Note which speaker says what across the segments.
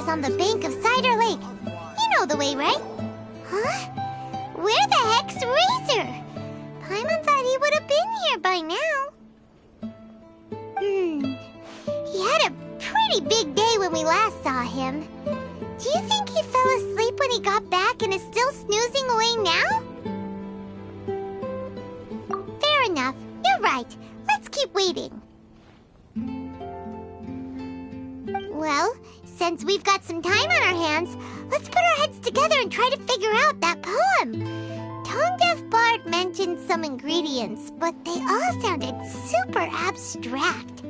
Speaker 1: On the bank of Cider Lake. You know the way, right? Huh? Where the heck's Razor? Paimon thought he would have been here by now. He had a pretty big day when we last saw him. Do you think he fell asleep when he got back and is still snoozing away now? Fair enough. You're right. Let's keep waiting. Well, since we've got some time on our hands, let's put our heads together and try to figure out that poem. Tone Deaf Bard mentioned some ingredients, but they all sounded super abstract.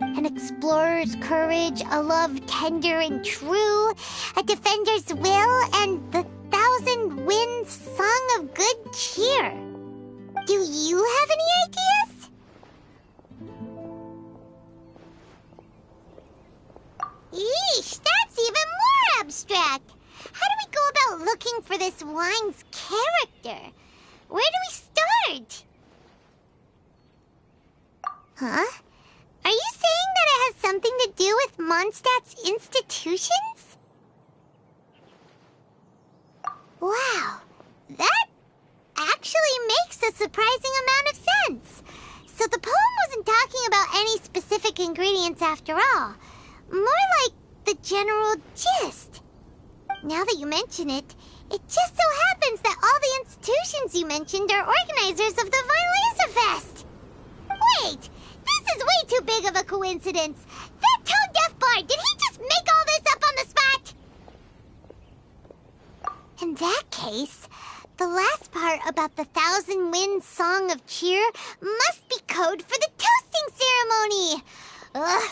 Speaker 1: An explorer's courage, a love tender and true, a defender's will, and the thousand winds song of good cheer. Do you have any ideas? Eesh, that's even more abstract. How do we go about looking for this wine's character? Where do we start? Huh? Are you saying that it has something to do with Mondstadt's institutions? Wow, that actually makes a surprising amount of sense. So the poem wasn't talking about any specific ingredients after all. More like the general gist. Now that you mention it, it just so happens that all the institutions you mentioned are organizers of the Vine Laser Fest. Wait, this is way too big of a coincidence. That Tone Deaf Bard, did he just make all this up on the spot? In that case, the last part about the Thousand Winds Song of Cheer must be code for the toasting ceremony. Oh,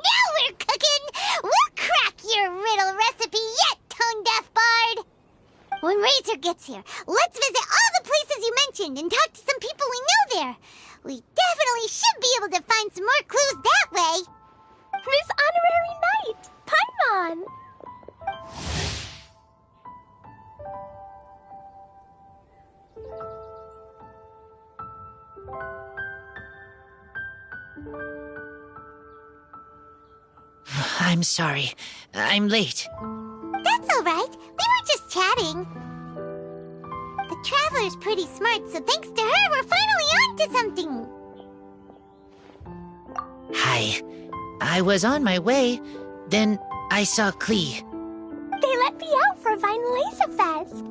Speaker 1: now we're cooking! We'll crack your riddle recipe yet, Tone Deaf Bard! When Razor gets here, let's visit all the places you mentioned and talk to some people we know there. We definitely should be able to find some more clues that way.
Speaker 2: Miss Honorary Knight, Paimon!
Speaker 3: I'm sorry. I'm late.
Speaker 1: That's all right. We were just chatting. The Traveler's pretty smart, so thanks to her, we're finally on to something.
Speaker 3: Hi. I was on my way. Then I saw Klee.
Speaker 2: They let me out for Vine Fest.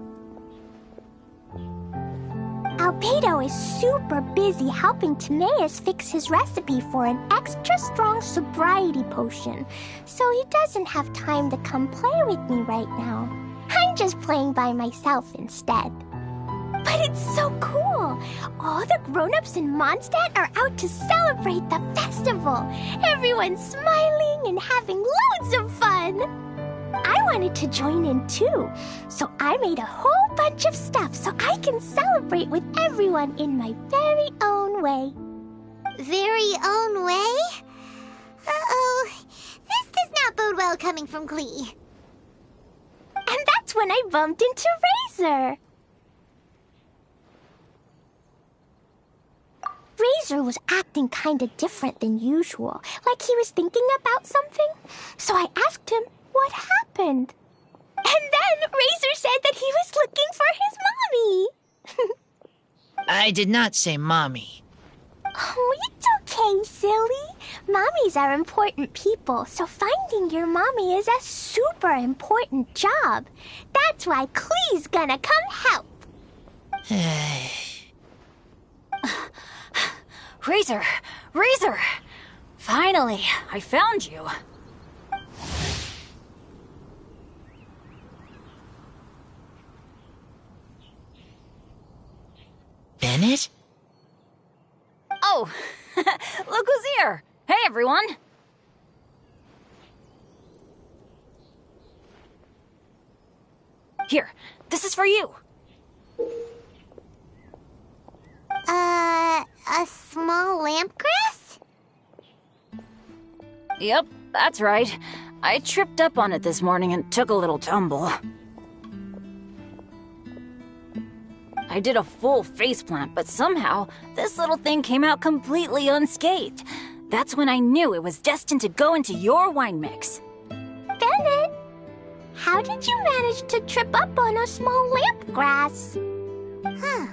Speaker 2: Albedo is super busy helping Timaeus fix his recipe for an extra strong sobriety potion, so he doesn't have time to come play with me right now. I'm just playing by myself instead. But it's so cool! All the grown-ups in Mondstadt are out to celebrate the festival. Everyone's smiling and having loads of fun. I wanted to join in too, so I made a whole bunch of stuff so I can celebrate with everyone in my very own way.
Speaker 1: Very own way? Uh-oh. This does not bode well coming from Klee.
Speaker 2: And that's when I bumped into Razor. Razor was acting kinda different than usual, like he was thinking about something. So I asked him what happened. And then Razor said that he was looking for his mommy.
Speaker 3: I did not say mommy.
Speaker 2: Oh, it's okay, silly. Mommies are important people, so finding your mommy is a super important job. That's why Klee's gonna come help.
Speaker 4: Razor! Razor! Finally, I found you.
Speaker 3: Bennett?
Speaker 4: Oh, look who's here! Hey, everyone! Here, this is for you.
Speaker 1: A small lampgrass?
Speaker 4: Yep, that's right. I tripped up on it this morning and took a little tumble. I did a full faceplant, but somehow this little thing came out completely unscathed. That's when I knew it was destined to go into your wine mix.
Speaker 2: Bennett, how did you manage to trip up on a small lampgrass?
Speaker 1: Huh.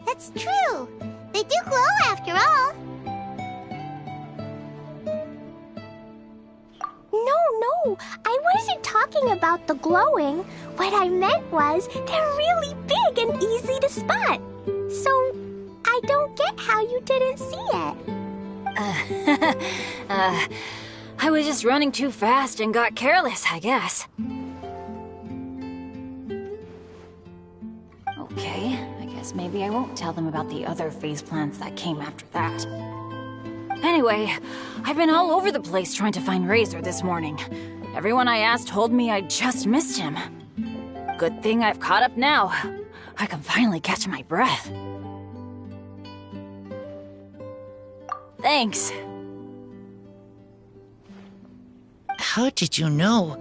Speaker 1: That's true. They do glow after all.
Speaker 2: No, I wasn't talking about the glowing. What I meant was they're really big and easy to spot. So I don't get how you didn't see it.
Speaker 4: I was just running too fast and got careless, I guess. Okay, I guess maybe I won't tell them about the other faceplants that came after that. Anyway, I've been all over the place trying to find Razor this morning. Everyone I asked told me I just missed him. Good thing I've caught up now. I can finally catch my breath. Thanks.
Speaker 3: How did you know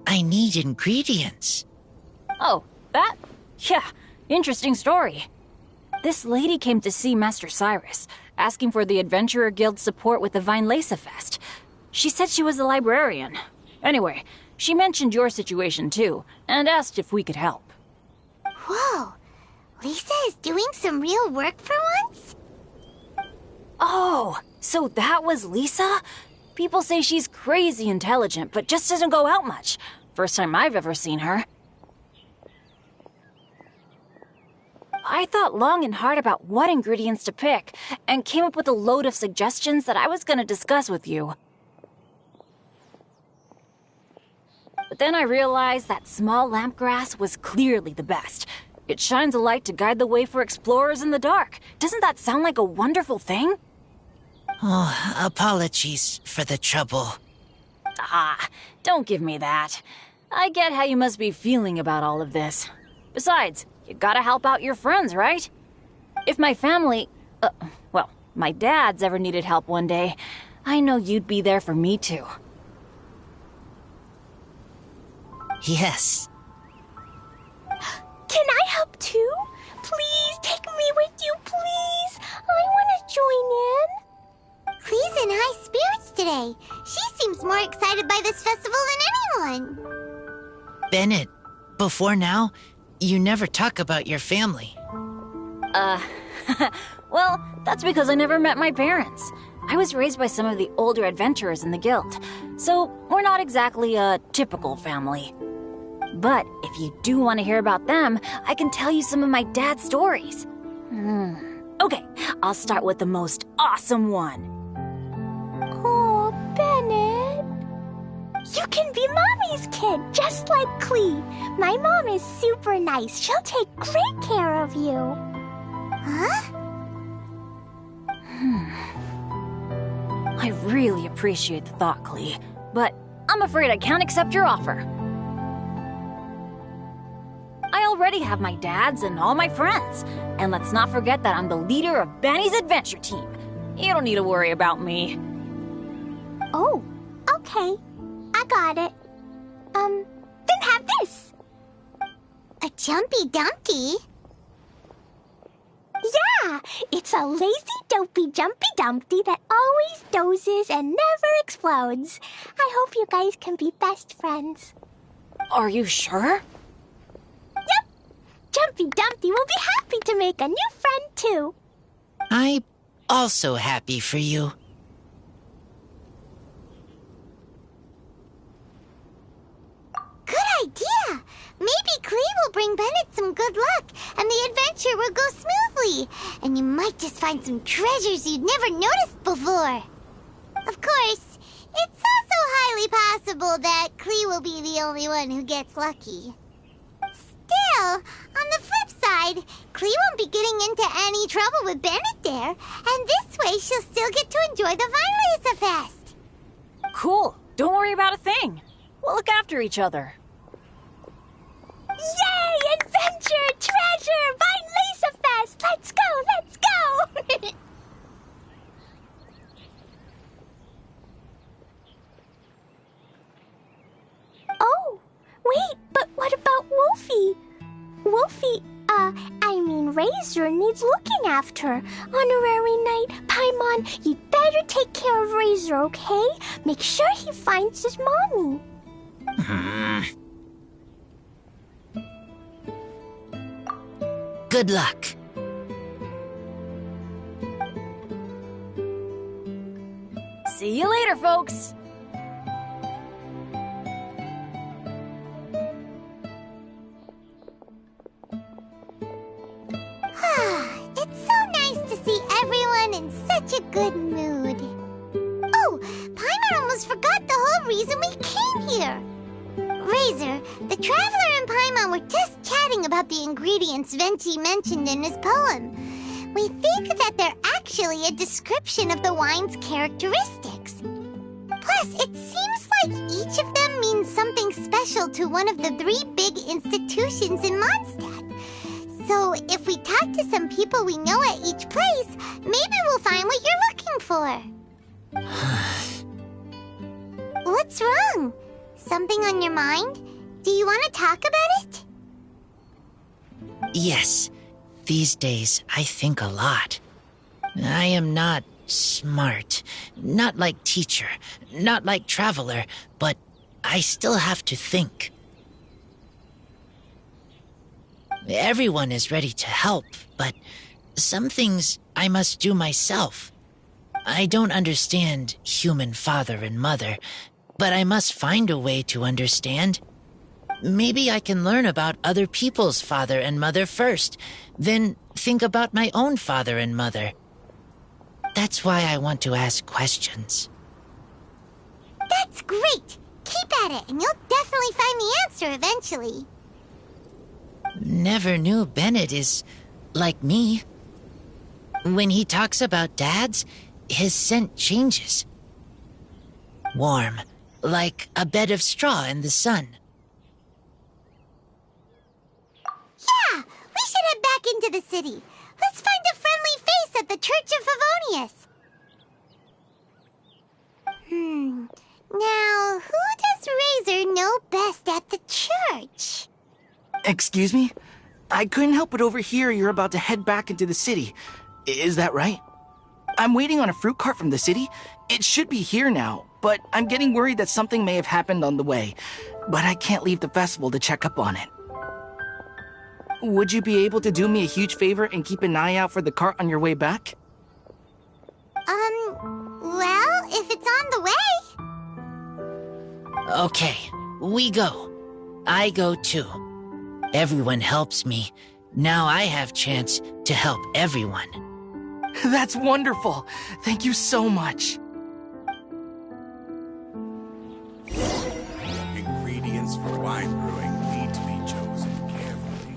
Speaker 3: I need ingredients?
Speaker 4: Oh, that? Yeah, interesting story. This lady came to see Master Cyrus, asking for the Adventurer Guild's support with the Vine Fest. She said she was a librarian. Anyway, she mentioned your situation too, and asked if we could help.
Speaker 1: Whoa. Lisa is doing some real work for once?
Speaker 4: Oh, so that was Lisa? People say she's crazy intelligent, but just doesn't go out much. First time I've ever seen her. I thought long and hard about what ingredients to pick, and came up with a load of suggestions that I was going to discuss with you. But then I realized that small lampgrass was clearly the best. It shines a light to guide the way for explorers in the dark. Doesn't that sound like a wonderful thing?
Speaker 3: Oh, apologies for the trouble.
Speaker 4: Ah, don't give me that. I get how you must be feeling about all of this. Besides, you gotta help out your friends, right? If my family, well, my dad's ever needed help one day, I know you'd be there for me too.
Speaker 3: Yes.
Speaker 2: Can I help too? Please take me with you, please. I want to join in.
Speaker 1: Klee's in high spirits today. She seems more excited by this festival than anyone.
Speaker 3: Bennett, before now, you never talk about your family.
Speaker 4: Well, that's because I never met my parents. I was raised by some of the older adventurers in the guild, so we're not exactly a typical family. But if you do want to hear about them, I can tell you some of my dad's stories. Okay, I'll start with the most awesome one.
Speaker 2: Oh, Bennett. You can be Mommy's kid, just like Klee. My mom is super nice. She'll take great care of you.
Speaker 1: Huh?
Speaker 4: I really appreciate the thought, Klee, but I'm afraid I can't accept your offer. I already have my dad's and all my friends. And let's not forget that I'm the leader of Benny's adventure team. You don't need to worry about me.
Speaker 2: Oh, okay. I got it. Then have this.
Speaker 1: A Jumpy Dumpty?
Speaker 2: Yeah, it's a lazy, dopey, jumpy dumpty that always dozes and never explodes. I hope you guys can be best friends.
Speaker 4: Are you sure?
Speaker 2: Yep. Jumpy Dumpty will be happy to make a new friend, too.
Speaker 3: I'm also happy for you.
Speaker 1: Good idea! Maybe Klee will bring Bennett some good luck, and the adventure will go smoothly. And you might just find some treasures you'd never noticed before. Of course, it's also highly possible that Klee will be the only one who gets lucky. Still, on the flip side, Klee won't be getting into any trouble with Bennett there, and this way she'll still get to enjoy the Vine Fest.
Speaker 4: Cool. Don't worry about a thing. We'll look after each other.
Speaker 2: Yay! Adventure! Treasure! Vine Laser Fest! Let's go! Let's go! Oh, wait, but what about Wolfie? Wolfie, Razor needs looking after. Honorary Knight, Paimon, you'd better take care of Razor, okay? Make sure he finds his mommy.
Speaker 3: Good luck.
Speaker 4: See you later, folks.
Speaker 1: It's so nice to see everyone in such a good mood. Oh, Paimon almost forgot the whole reason we came here. Razor, the Traveler and Paimon were just chatting about the ingredients Venti mentioned in his poem. We think that they're actually a description of the wine's characteristics. Plus, it seems like each of them means something special to one of the 3 big institutions in Mondstadt. So, if we talk to some people we know at each place, maybe we'll find what you're looking for. What's wrong? Something on your mind? Do you want to talk about it?
Speaker 3: Yes, these days I think a lot. I am not smart, not like teacher, not like traveler, but I still have to think. Everyone is ready to help, but some things I must do myself. I don't understand human father and mother, but I must find a way to understand. Maybe I can learn about other people's father and mother first, then think about my own father and mother. That's why I want to ask questions.
Speaker 1: That's great! Keep at it, and you'll definitely find the answer eventually.
Speaker 3: Never knew Bennett is like me. When he talks about dads, his scent changes. Warm, like a bed of straw in the sun.
Speaker 1: back into the city. Let's find a friendly face at the Church of Favonius. Now, who does Razor know best at the church?
Speaker 5: Excuse me? I couldn't help but overhear you're about to head back into the city. Is that right? I'm waiting on a fruit cart from the city. It should be here now, but I'm getting worried that something may have happened on the way. But I can't leave the festival to check up on it. Would you be able to do me a huge favor and keep an eye out for the cart on your way back?
Speaker 1: Well, if it's on the way.
Speaker 3: Okay, we go. I go too. Everyone helps me. Now I have chance to help everyone.
Speaker 5: That's wonderful. Thank you so much.
Speaker 6: Ingredients for wine brewing need to be chosen carefully.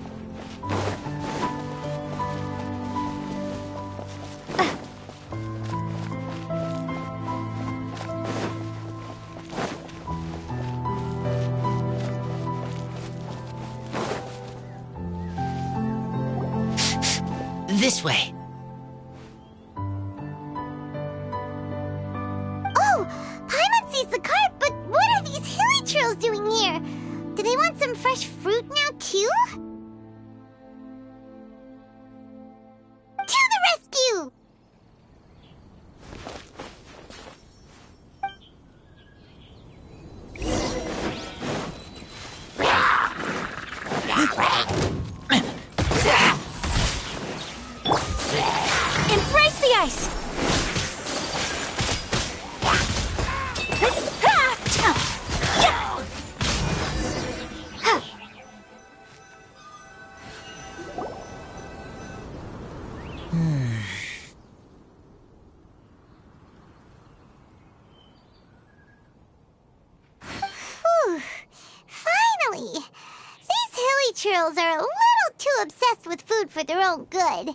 Speaker 3: This way.
Speaker 1: Oh, Paimon sees the cart, but what are these hilly trills doing here? Do they want some fresh fruit now, too? To the rescue!
Speaker 4: Embrace the ice!
Speaker 1: Whew. Finally! These hilly trills are a little too obsessed with food for their own good.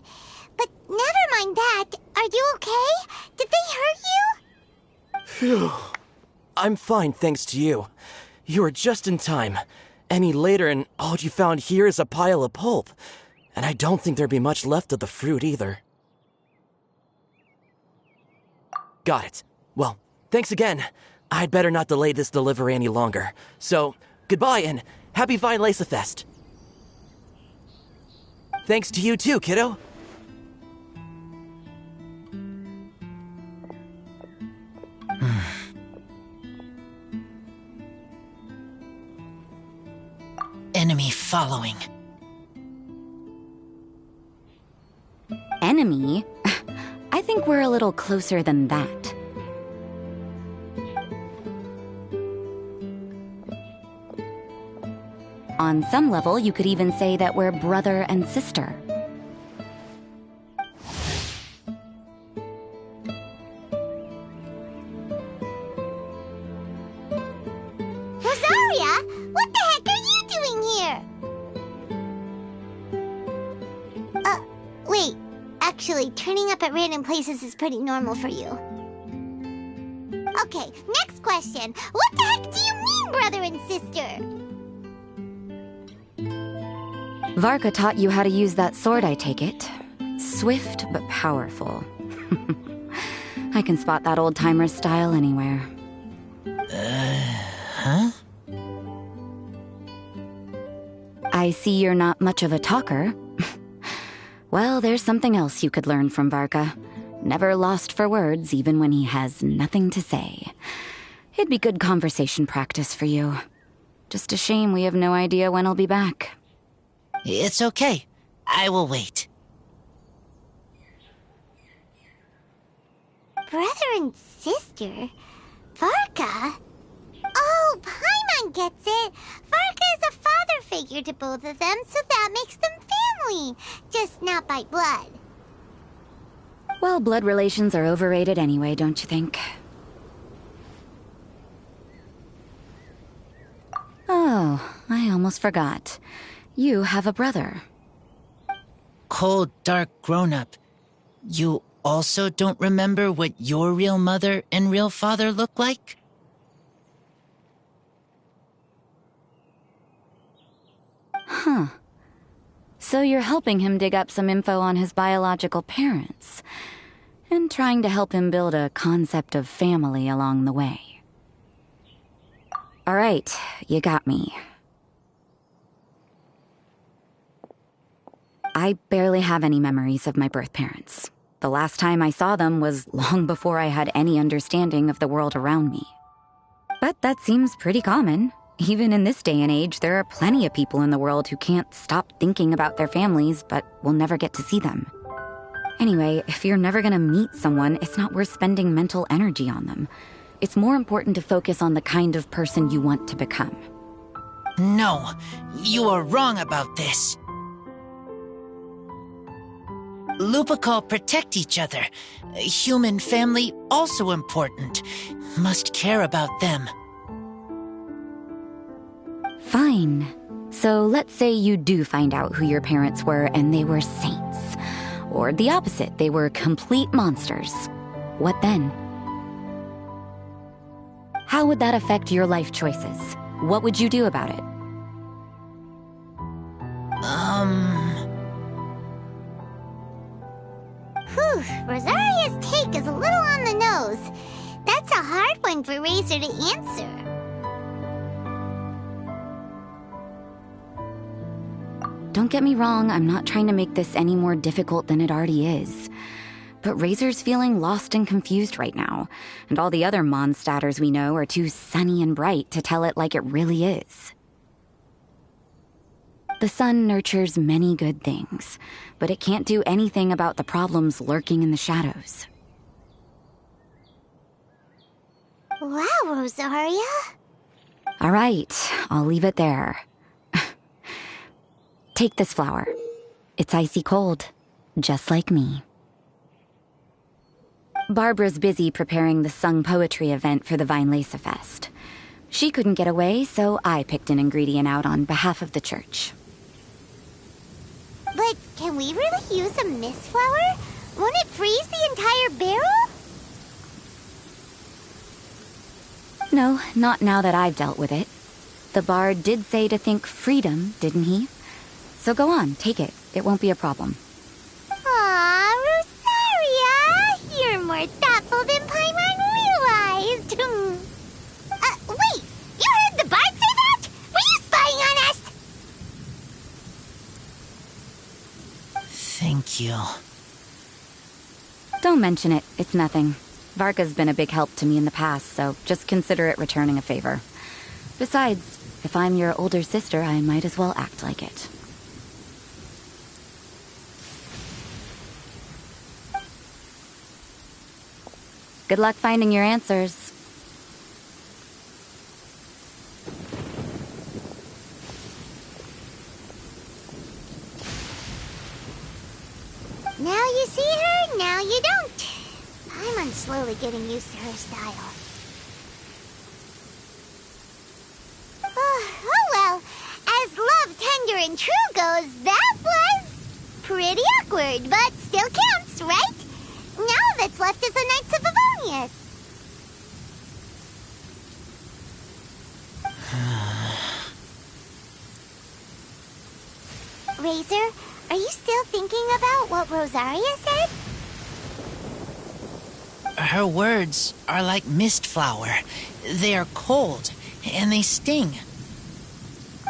Speaker 1: But never mind that. Are you okay? Did they hurt you?
Speaker 7: Phew. I'm fine, thanks to you. You were just in time. Any later and all you found here is a pile of pulp. And I don't think there'd be much left of the fruit either. Got it. Well, thanks again. I'd better not delay this delivery any longer. So, goodbye and happy Vine Lace-a-Fest. Thanks to you too, kiddo.
Speaker 3: Enemy following.
Speaker 8: Enemy? I think we're a little closer than that. On some level, you could even say that we're brother and sister.
Speaker 1: Rosaria, what the heck are you doing here? Wait. Actually, turning up at random places is pretty normal for you. Okay, next question. What the heck do you mean, brother and sister?
Speaker 8: Varka taught you how to use that sword, I take it. Swift but powerful. I can spot that old-timer's style anywhere.
Speaker 3: Huh?
Speaker 8: I see you're not much of a talker. Well, there's something else you could learn from Varka. Never lost for words, even when he has nothing to say. It'd be good conversation practice for you. Just a shame we have no idea when he'll be back.
Speaker 3: It's okay. I will wait.
Speaker 1: Brother and sister? Varka? Oh, Paimon gets it. Varka is a father figure to both of them, so that makes them family. Just not by blood.
Speaker 8: Well, blood relations are overrated anyway, don't you think? Oh, I almost forgot. You have a brother.
Speaker 3: Cold, dark grown-up. You also don't remember what your real mother and real father look like?
Speaker 8: Huh. So you're helping him dig up some info on his biological parents, and trying to help him build a concept of family along the way. All right, you got me. I barely have any memories of my birth parents. The last time I saw them was long before I had any understanding of the world around me. But that seems pretty common. Even in this day and age, there are plenty of people in the world who can't stop thinking about their families, but will never get to see them. Anyway, if you're never gonna meet someone, it's not worth spending mental energy on them. It's more important to focus on the kind of person you want to become.
Speaker 3: No, you are wrong about this. Lupical protect each other. Human family also important. Must care about them.
Speaker 8: Fine. So let's say you do find out who your parents were and they were saints. Or the opposite, they were complete monsters. What then? How would that affect your life choices? What would you do about it?
Speaker 1: Whew, Rosaria's take is a little on the nose. That's a hard one for Razor to answer.
Speaker 8: Don't get me wrong, I'm not trying to make this any more difficult than it already is. But Razor's feeling lost and confused right now, and all the other Mondstadters we know are too sunny and bright to tell it like it really is. The sun nurtures many good things, but it can't do anything about the problems lurking in the shadows.
Speaker 1: Wow, Rosaria.
Speaker 8: All right, I'll leave it there. Take this flower. It's icy cold, just like me. Barbara's busy preparing the sung poetry event for the Vinelesa Fest. She couldn't get away, so I picked an ingredient out on behalf of the church.
Speaker 1: But can we really use a mist flower? Won't it freeze the entire barrel?
Speaker 8: No, not now that I've dealt with it. The bard did say to think freedom, didn't he? So go on, take it. It won't be a problem.
Speaker 1: Aw, Rosaria! You're more thoughtful than Paimon realized. Wait! You heard the bard say that? Were you spying on us?
Speaker 3: Thank you.
Speaker 8: Don't mention it. It's nothing. Varka's been a big help to me in the past, so just consider it returning a favor. Besides, if I'm your older sister, I might as well act like it. Good luck finding your answers.
Speaker 1: Now you see her, now you don't. I'm slowly getting used to her style. Oh well, as love, tender, and true goes, that was pretty awkward, but still counts, right? Now all that's left is the Knights of Avonius. Razor, are you still thinking about what Rosaria said?
Speaker 3: Her words are like mist flower. They are cold, and they sting.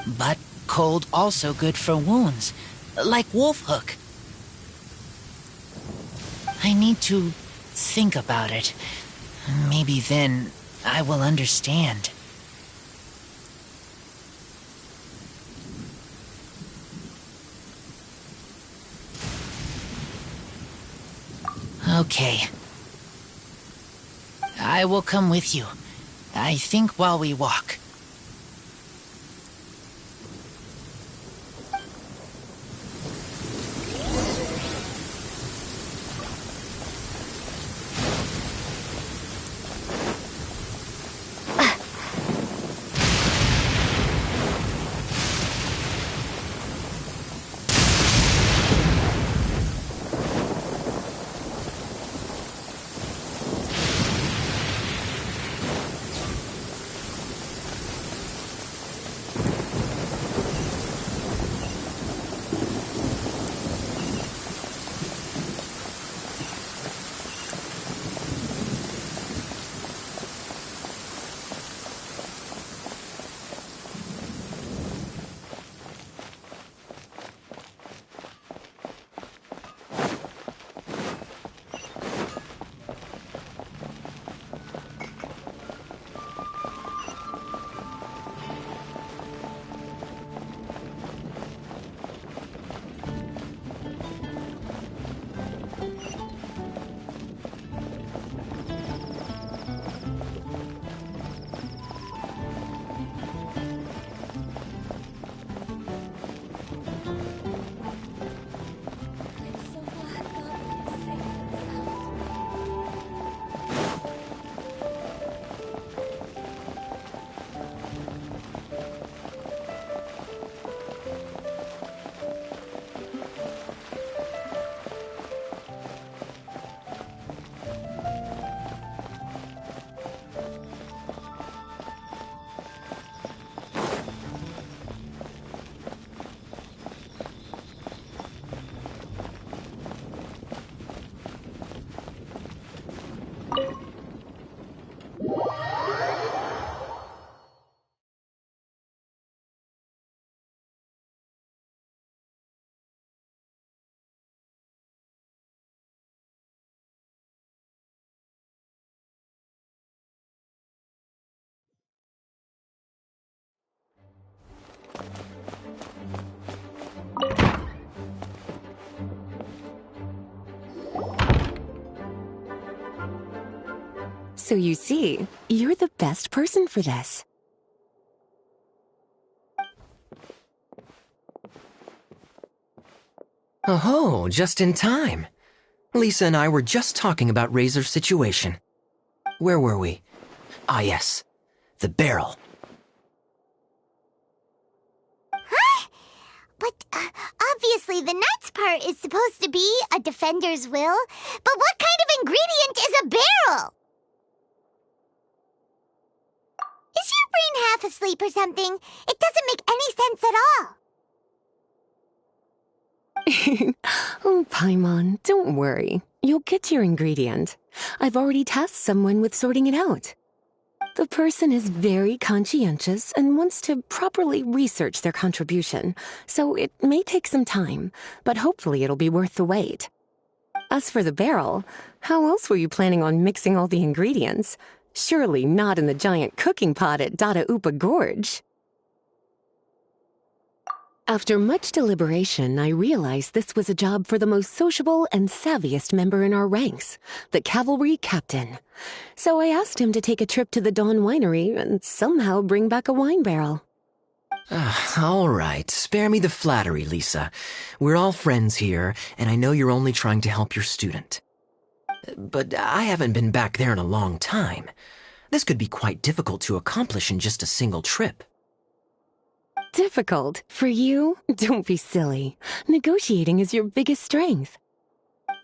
Speaker 3: But cold also good for wounds, like wolfhook. I need to think about it. Maybe then I will understand. Okay. I will come with you. I think while we walk.
Speaker 9: So you see, you're the best person for this.
Speaker 10: Oh, just in time. Lisa and I were just talking about Razor's situation. Where were we? Ah, yes. The barrel.
Speaker 1: Huh? But obviously the nuts part is supposed to be a defender's will. But what kind of ingredient is a barrel? Is your brain half asleep or something? It doesn't make any sense at all.
Speaker 9: Oh, Paimon, don't worry. You'll get your ingredient. I've already tasked someone with sorting it out. The person is very conscientious and wants to properly research their contribution, so it may take some time, but hopefully it'll be worth the wait. As for the barrel, how else were you planning on mixing all the ingredients? Surely not in the giant cooking pot at Dada Upa Gorge. After much deliberation, I realized this was a job for the most sociable and savviest member in our ranks, the cavalry captain. So I asked him to take a trip to the Dawn Winery and somehow bring back a wine barrel.
Speaker 10: All right, spare me the flattery, Lisa. We're all friends here, and I know you're only trying to help your student. But I haven't been back there in a long time. This could be quite difficult to accomplish in just a single trip.
Speaker 9: Difficult? For you? Don't be silly. Negotiating is your biggest strength.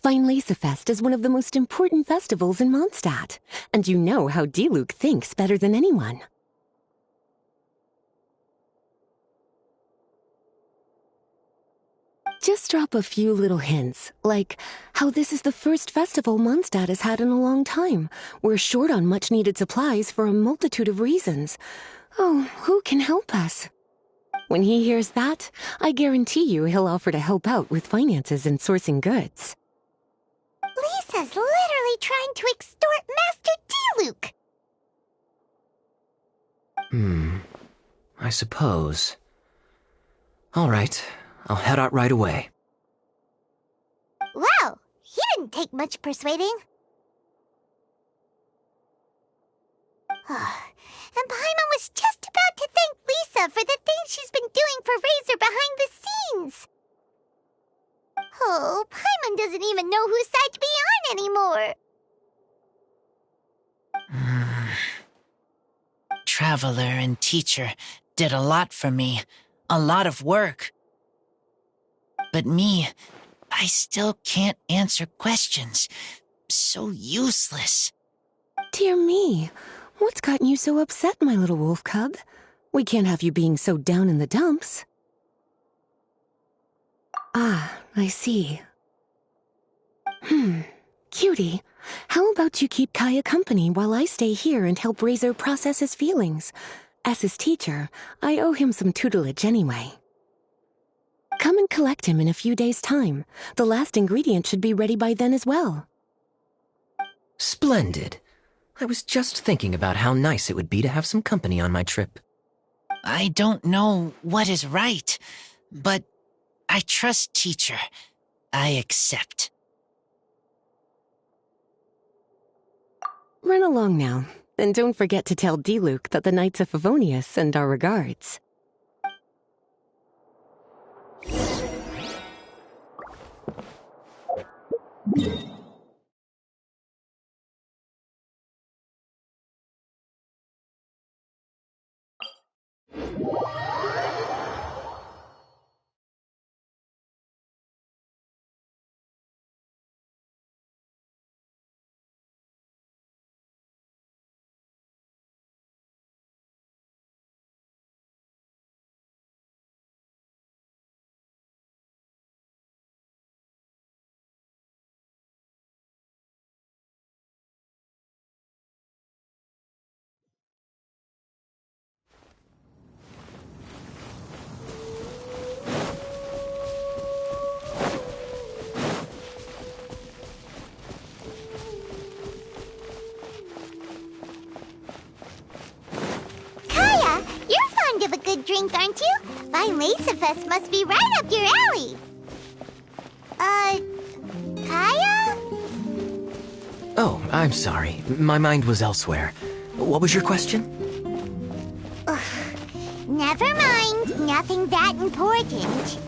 Speaker 9: Fine Lisa Fest is one of the most important festivals in Mondstadt, and you know how Diluc thinks better than anyone. Just drop a few little hints, like how this is the first festival Mondstadt has had in a long time. We're short on much-needed supplies for a multitude of reasons. Oh, who can help us? When he hears that, I guarantee you he'll offer to help out with finances and sourcing goods.
Speaker 1: Lisa's literally trying to extort Master Diluc.
Speaker 10: I suppose. All right, I'll head out right away.
Speaker 1: Wow, he didn't take much persuading. And Paimon was just about to thank Lisa for the things she's been doing for Razor behind the scenes. Oh, Paimon doesn't even know whose side to be on anymore.
Speaker 3: Traveler and teacher did a lot for me, a lot of work. But me, I still can't answer questions. So useless.
Speaker 9: Dear me, what's gotten you so upset, my little wolf cub? We can't have you being so down in the dumps. Ah, I see. Cutie, how about you keep Kaya company while I stay here and help Razor process his feelings? As his teacher, I owe him some tutelage anyway. Come and collect him in a few days' time. The last ingredient should be ready by then as well.
Speaker 10: Splendid. I was just thinking about how nice it would be to have some company on my trip.
Speaker 3: I don't know what is right, but I trust teacher. I accept.
Speaker 9: Run along now, and don't forget to tell Diluc that the Knights of Favonius send our regards.
Speaker 1: Of a good drink, aren't you? Fine Lacefest must be right up your alley. Kaya?
Speaker 10: Oh, I'm sorry. My mind was elsewhere. What was your question?
Speaker 1: Never mind. Nothing that important.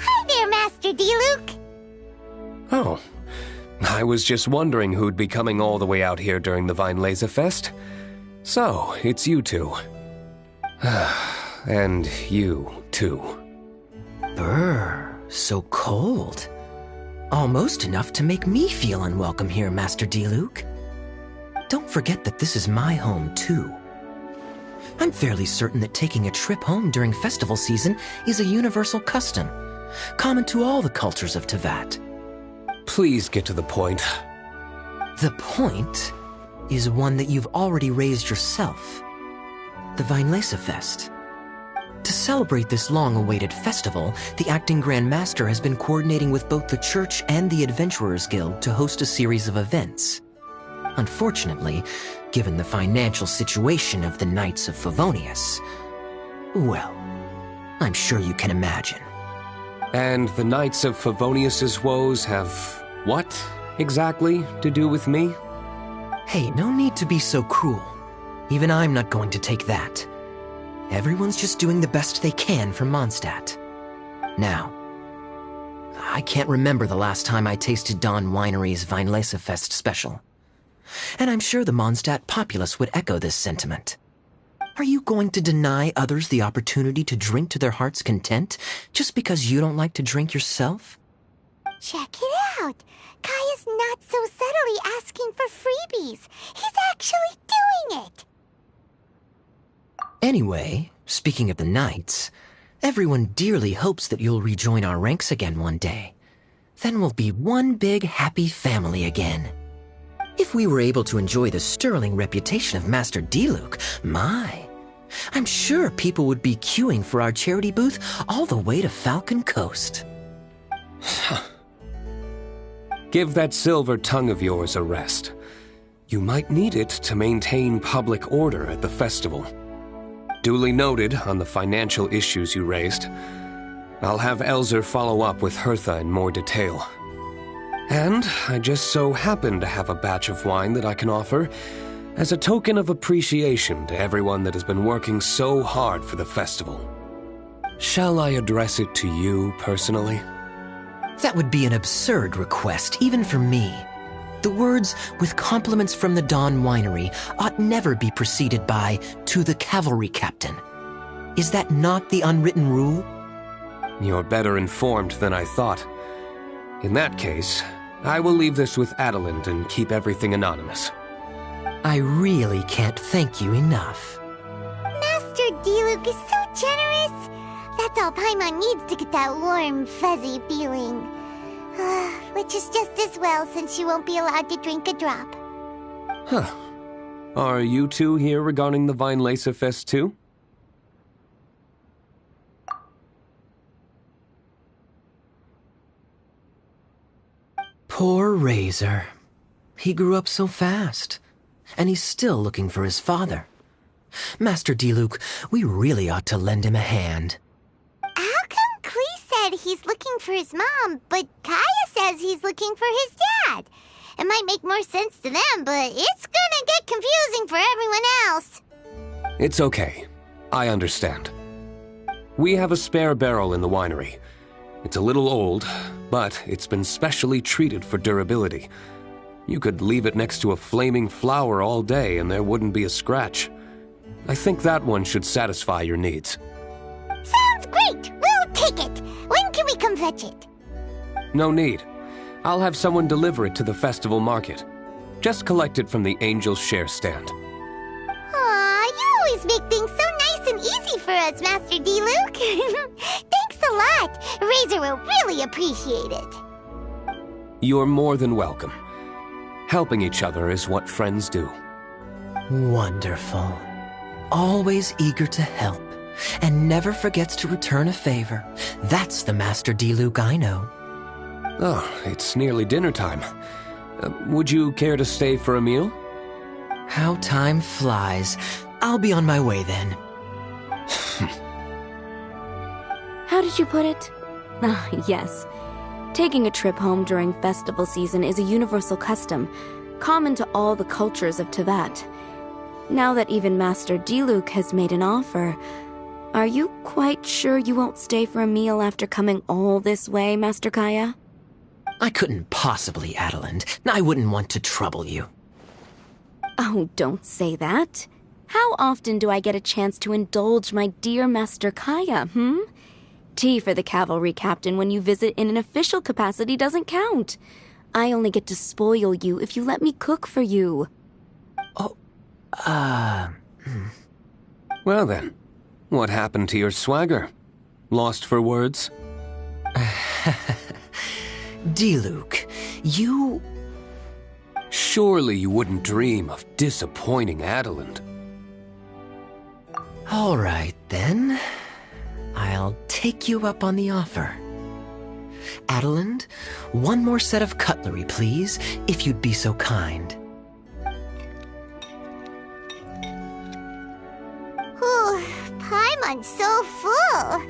Speaker 1: Hi there, Master D-Luke.
Speaker 11: Oh, I was just wondering who'd be coming all the way out here during the Vine Laser Fest. So, it's you two. And you, too.
Speaker 10: Brr, so cold. Almost enough to make me feel unwelcome here, Master D-Luke. Don't forget that this is my home, too. I'm fairly certain that taking a trip home during festival season is a universal custom, common to all the cultures of Teyvat.
Speaker 11: Please get to the point.
Speaker 10: The point is one that you've already raised yourself. The Vinelesa Fest. To celebrate this long-awaited festival, the Acting Grand Master has been coordinating with both the Church and the Adventurers Guild to host a series of events. Unfortunately, given the financial situation of the Knights of Favonius, well, I'm sure you can imagine.
Speaker 11: And the Knights of Favonius's woes have what, exactly, to do with me?
Speaker 10: Hey, no need to be so cruel. Even I'm not going to take that. Everyone's just doing the best they can for Mondstadt. Now, I can't remember the last time I tasted Dawn Winery's Vinelesa Fest special. And I'm sure the Mondstadt populace would echo this sentiment. Are you going to deny others the opportunity to drink to their heart's content just because you don't like to drink yourself?
Speaker 1: Check it out. Kaya's not so subtly asking for freebies. He's actually doing it.
Speaker 10: Anyway, speaking of the Knights, everyone dearly hopes that you'll rejoin our ranks again one day. Then we'll be one big happy family again. If we were able to enjoy the sterling reputation of Master D-Luke, I'm sure people would be queuing for our charity booth all the way to Falcon Coast.
Speaker 11: Give that silver tongue of yours a rest. You might need it to maintain public order at the festival. Duly noted on the financial issues you raised. I'll have Elzer follow up with Hertha in more detail. And I just so happen to have a batch of wine that I can offer as a token of appreciation to everyone that has been working so hard for the festival. Shall I address it to you personally?
Speaker 10: That would be an absurd request, even for me. The words, "with compliments from the Dawn Winery," ought never be preceded by, "to the cavalry captain." Is that not the unwritten rule?
Speaker 11: You're better informed than I thought. In that case, I will leave this with Adelind and keep everything anonymous.
Speaker 10: I really can't thank you enough.
Speaker 1: Master D-Luke is so generous. That's all Paimon needs to get that warm, fuzzy feeling. Which is just as well since she won't be allowed to drink a drop.
Speaker 11: Huh. Are you two here regarding the Vinelesa Fest too?
Speaker 10: Poor Razor. He grew up so fast, and he's still looking for his father. Master D-Luke, we really ought to lend him a hand.
Speaker 1: How come Klee said he's looking for his mom, but Kaya says he's looking for his dad? It might make more sense to them, but it's gonna get confusing for everyone else.
Speaker 11: It's okay. I understand. We have a spare barrel in the winery. It's a little old, but it's been specially treated for durability. You could leave it next to a flaming flower all day and there wouldn't be a scratch. I think that one should satisfy your needs.
Speaker 1: Sounds great! We'll take it! When can we come fetch it?
Speaker 11: No need. I'll have someone deliver it to the festival market. Just collect it from the Angel's Share stand.
Speaker 1: Aw, you always make things so nice and easy for us, Master D-Luke. Thanks Thanks a lot. Razor will really appreciate it.
Speaker 11: You're more than welcome. Helping each other is what friends do.
Speaker 10: Wonderful. Always eager to help, and never forgets to return a favor. That's the Master Diluc I know.
Speaker 11: Oh, it's nearly dinner time. Would you care to stay for a meal?
Speaker 10: How time flies. I'll be on my way then.
Speaker 12: How did you put it? Ah, yes. Taking a trip home during festival season is a universal custom, common to all the cultures of Teyvat. Now that even Master Diluc has made an offer, are you quite sure you won't stay for a meal after coming all this way, Master Kaya?
Speaker 10: I couldn't possibly, Adeland. I wouldn't want to trouble you.
Speaker 12: Oh, don't say that. How often do I get a chance to indulge my dear Master Kaya, Tea for the cavalry captain when you visit in an official capacity doesn't count. I only get to spoil you if you let me cook for you.
Speaker 10: Oh,
Speaker 11: Well then, what happened to your swagger? Lost for words?
Speaker 10: Diluc, you...
Speaker 11: Surely you wouldn't dream of disappointing Adeland.
Speaker 10: All right, then. I'll take you up on the offer. Adeland, one more set of cutlery, please, if you'd be so kind.
Speaker 1: Ooh, Paimon's so full.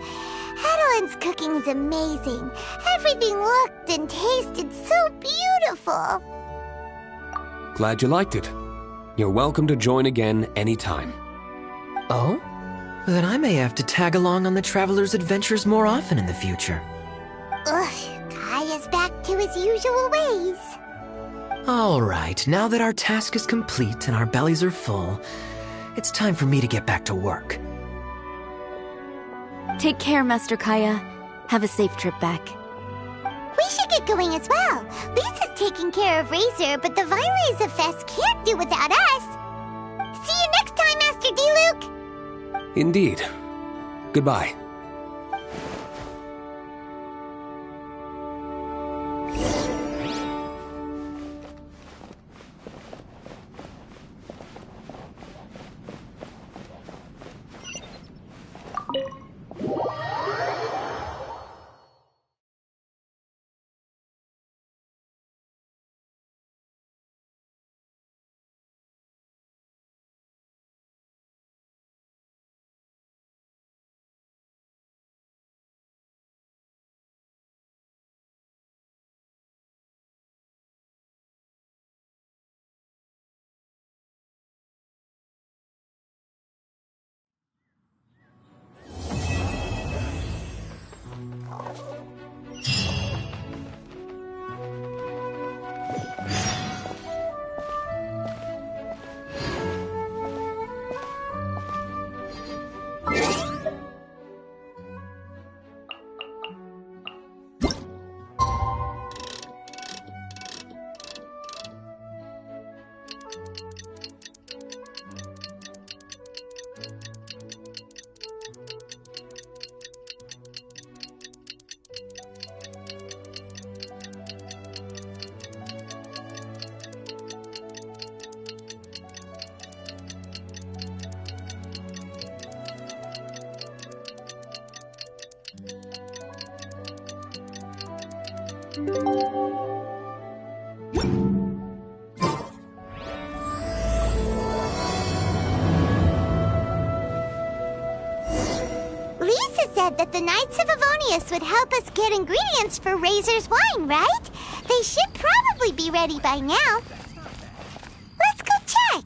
Speaker 1: Adeline's cooking's amazing. Everything looked and tasted so beautiful.
Speaker 11: Glad you liked it. You're welcome to join again anytime.
Speaker 10: Oh? Then I may have to tag along on the Traveler's adventures more often in the future.
Speaker 1: Ugh, Kaya's back to his usual ways.
Speaker 10: All right, now that our task is complete and our bellies are full, it's time for me to get back to work.
Speaker 12: Take care, Master Kaya. Have a safe trip back.
Speaker 1: We should get going as well. Lisa's taking care of Razor, but the Vileza Fest can't do without us. See you next time, Master Diluc!
Speaker 11: Indeed. Goodbye.
Speaker 1: Lisa said that the Knights of Avonius would help us get ingredients for Razor's wine, right? They should probably be ready by now. Let's go check.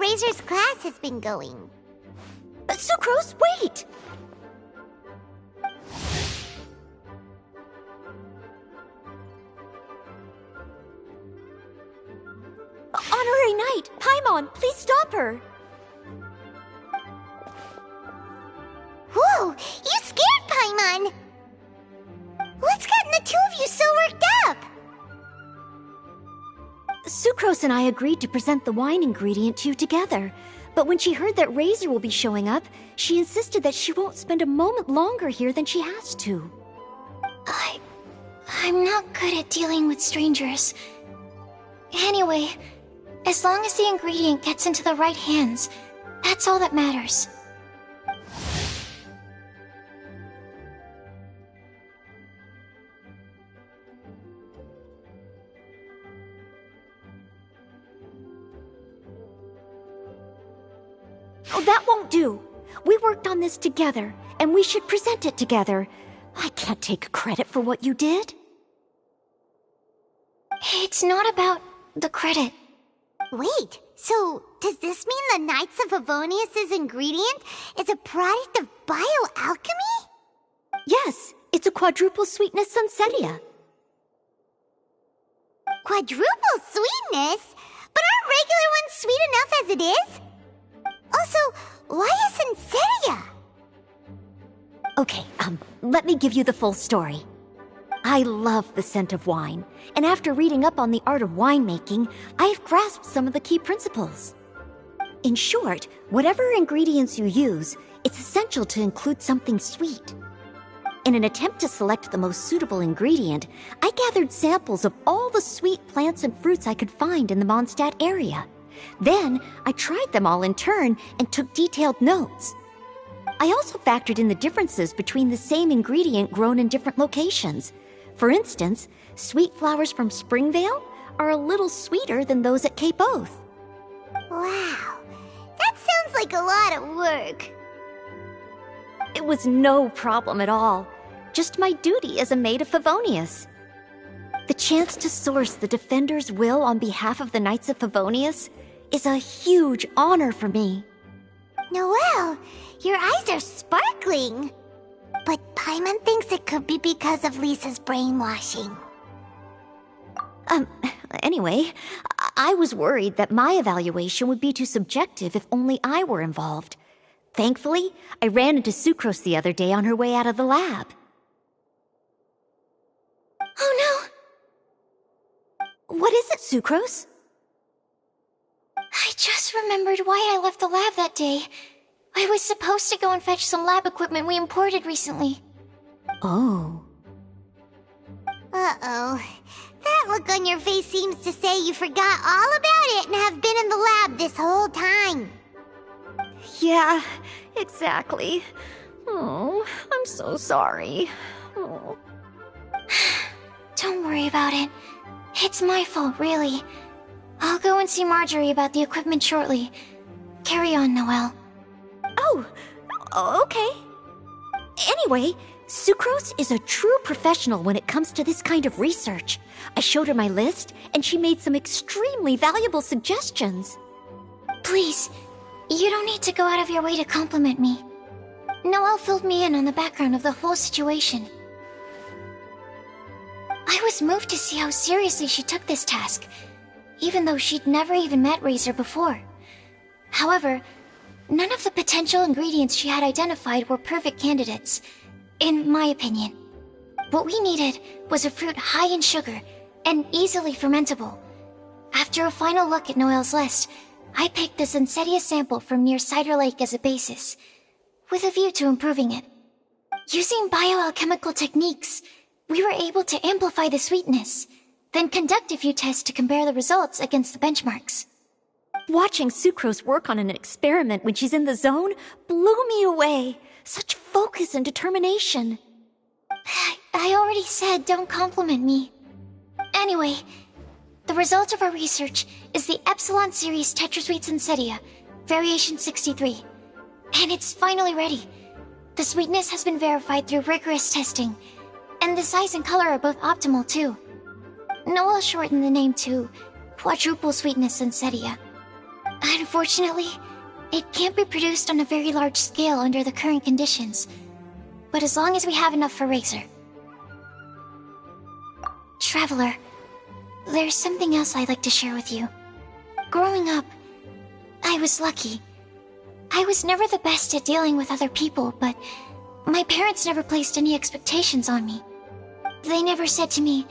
Speaker 1: Razor's class has been going.
Speaker 2: Sucrose, wait! Honorary Knight, Paimon, please stop her!
Speaker 1: Whoa, you scared Paimon! What's gotten the two of you so worked up?
Speaker 2: Sucrose and I agreed to present the wine ingredient to you together, but when she heard that Razor will be showing up, she insisted that she won't spend a moment longer here than she has to.
Speaker 13: I'm not good at dealing with strangers. Anyway, as long as the ingredient gets into the right hands, that's all that matters.
Speaker 2: Oh, that won't do. We worked on this together, and we should present it together. I can't take credit for what you did.
Speaker 13: It's not about the credit.
Speaker 1: Wait, so does this mean the Knights of Favonius' ingredient is a product of bioalchemy?
Speaker 2: Yes, it's a quadruple sweetness sunsetia.
Speaker 1: Quadruple sweetness? But aren't regular ones sweet enough as it is? Also, why a sunsetia?
Speaker 2: Okay, let me give you the full story. I love the scent of wine, and after reading up on the art of winemaking, I have grasped some of the key principles. In short, whatever ingredients you use, it's essential to include something sweet. In an attempt to select the most suitable ingredient, I gathered samples of all the sweet plants and fruits I could find in the Mondstadt area. Then, I tried them all in turn and took detailed notes. I also factored in the differences between the same ingredient grown in different locations. For instance, sweet flowers from Springvale are a little sweeter than those at Cape Oath.
Speaker 1: Wow, that sounds like a lot of work.
Speaker 2: It was no problem at all. Just my duty as a maid of Favonius. The chance to source the Defender's will on behalf of the Knights of Favonius is a huge honor for me.
Speaker 1: Noelle, your eyes are sparkling. But Paimon thinks it could be because of Lisa's brainwashing.
Speaker 2: Anyway, I was worried that my evaluation would be too subjective if only I were involved. Thankfully, I ran into Sucrose the other day on her way out of the lab.
Speaker 13: Oh
Speaker 2: no! What is it, Sucrose?
Speaker 13: I just remembered why I left the lab that day. I was supposed to go and fetch some lab equipment we imported recently.
Speaker 2: Oh.
Speaker 1: Uh-oh. That look on your face seems to say you forgot all about it and have been in the lab this whole time.
Speaker 2: Yeah, exactly. Oh, I'm so sorry. Oh.
Speaker 13: Don't worry about it. It's my fault, really. I'll go and see Marjorie about the equipment shortly. Carry on, Noelle.
Speaker 2: Oh, okay. Anyway, Sucrose is a true professional when it comes to this kind of research. I showed her my list, and she made some extremely valuable suggestions.
Speaker 13: Please, you don't need to go out of your way to compliment me. Noelle filled me in on the background of the whole situation. I was moved to see how seriously she took this task, even though she'd never even met Razor before. However, none of the potential ingredients she had identified were perfect candidates, in my opinion. What we needed was a fruit high in sugar and easily fermentable. After a final look at Noelle's list, I picked the Sunsetia sample from near Cider Lake as a basis, with a view to improving it. Using bioalchemical techniques, we were able to amplify the sweetness, then conduct a few tests to compare the results against the benchmarks.
Speaker 2: Watching Sucrose work on an experiment when she's in the zone blew me away. Such focus and determination.
Speaker 13: I already said don't compliment me. Anyway, the result of our research is the Epsilon Series Tetrasweet Sunsetia, Variation 63. And it's finally ready. The sweetness has been verified through rigorous testing, and the size and color are both optimal too. Noelle shortened the name to Quadruple Sweetness Sunsetia. Unfortunately, it can't be produced on a very large scale under the current conditions. But as long as we have enough for Razor. Traveler, there's something else I'd like to share with you. Growing up, I was lucky. I was never the best at dealing with other people, but my parents never placed any expectations on me. They never said to me,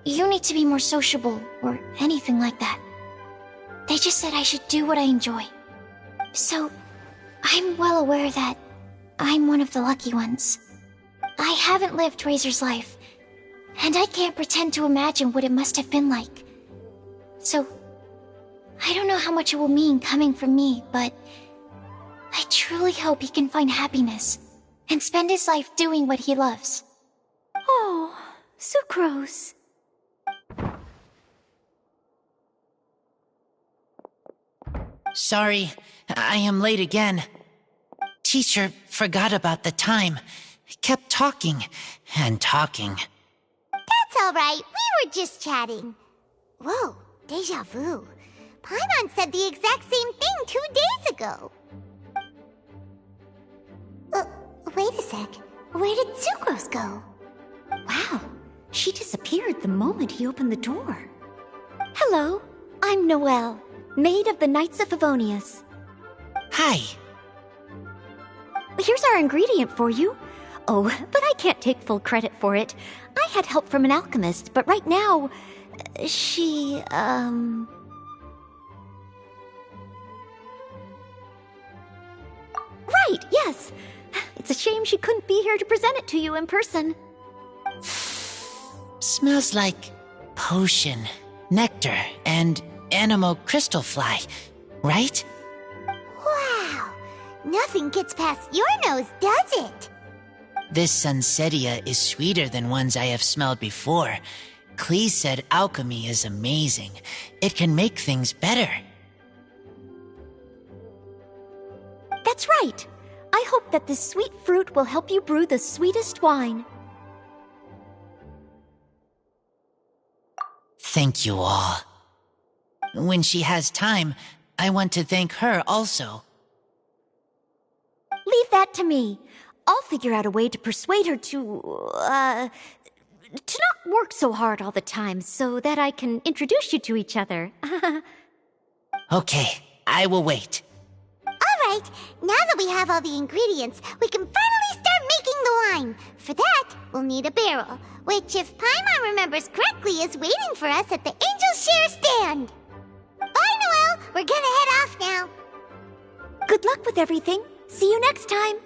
Speaker 13: "You need to be more sociable," or anything like that. They just said I should do what I enjoy. So, I'm well aware that I'm one of the lucky ones. I haven't lived Razor's life, and I can't pretend to imagine what it must have been like. So, I don't know how much it will mean coming from me, but I truly hope he can find happiness and spend his life doing what he loves.
Speaker 12: Oh, Sucrose.
Speaker 3: Sorry, I am late again. Teacher forgot about the time. Kept talking and talking.
Speaker 1: That's all right. We were just chatting. Whoa, deja vu. Paimon said the exact same thing 2 days ago. Wait a sec. Where did Sucrose go?
Speaker 14: Wow, she disappeared the moment he opened the door. Hello, I'm Noelle, maid of the Knights of Favonius.
Speaker 3: Hi.
Speaker 14: Here's our ingredient for you. Oh, but I can't take full credit for it. I had help from an alchemist, but right now, she, Right, yes. It's a shame she couldn't be here to present it to you in person.
Speaker 3: Smells like potion, nectar, and anemo crystal fly, right?
Speaker 1: Wow, nothing gets past your nose, does it?
Speaker 3: This Sunsetia is sweeter than ones I have smelled before. Clee said alchemy is amazing. It can make things better.
Speaker 14: That's right. I hope that this sweet fruit will help you brew the sweetest wine.
Speaker 3: Thank you all. When she has time, I want to thank her also.
Speaker 14: Leave that to me. I'll figure out a way to persuade her to not work so hard all the time so that I can introduce you to each other.
Speaker 3: Okay, I will wait.
Speaker 1: All right, now that we have all the ingredients, we can finally start making the wine. For that, we'll need a barrel, which, if Paimon remembers correctly, is waiting for us at the Angel Share stand. Bye, Noelle. We're gonna head off now.
Speaker 14: Good luck with everything. See you next time.